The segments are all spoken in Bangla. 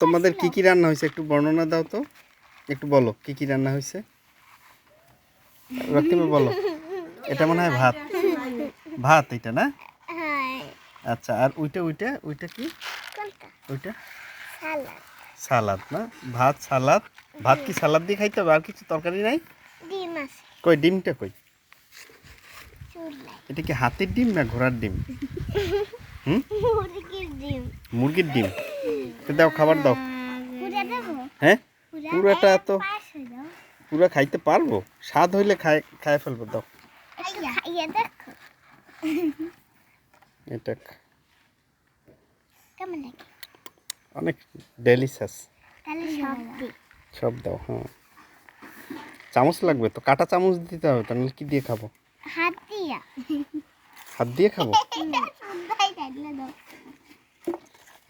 তোমাদের কি কি রান্না হয়েছে একটু বর্ণনা দাও তো, একটু বলো কি কি রান্না হয়েছে। রক্তিমে বলো। এটা মনে হয় ভাত, ভাত এটা না? আচ্ছা, আর ওইটা ওইটা ওইটা কি? ওইটা সালাদ না? ভাত সালাদ। ভাত কি সালাদ দিয়ে খাইতে হবে? আর কিছু তরকারি নাই? কই ডিমটা কই? এটা কি হাতির ডিম না ঘোড়ার ডিম? মুরগির ডিম। দাও খাবার দাও। হ্যাঁ পুরাটা তো পুরা খাইতে পারবো? স্বাদ হইলে খায় ফেলবো। দাও এটা অনেক ডেলিশিয়াস। সব দাও। হ্যাঁ চামচ লাগবে তো, কাটা চামচ দিতে হবে, তাহলে কি দিয়ে খাবো? হাত দিয়ে খাবো।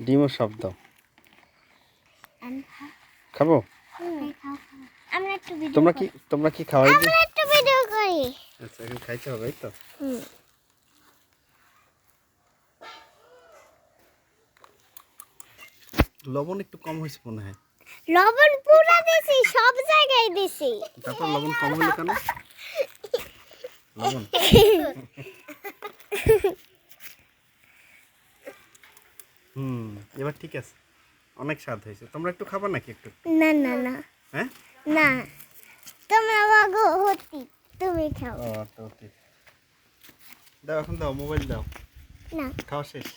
ডিমও সব দাও। খাবো? তোমরা কি খাওয়াই দিই? আচ্ছা এখন খাইতে হবে এই তো। লবণ একটু কম হয়েছে মনে হয়। লবণ পুরা দিছি, সব জায়গায় দিছি। তারপর লবণ কম হলো কেন? লবণ এবার ঠিক আছে, অনেক স্বাদ হয়েছে। তোমরা একটু খাবা নাকি একটু? না না না। হ্যাঁ না তোমরা মাগো হতি, তুমি খাও। দাও এখন, দাও মোবাইল দাও। না খাওয়া শেষ।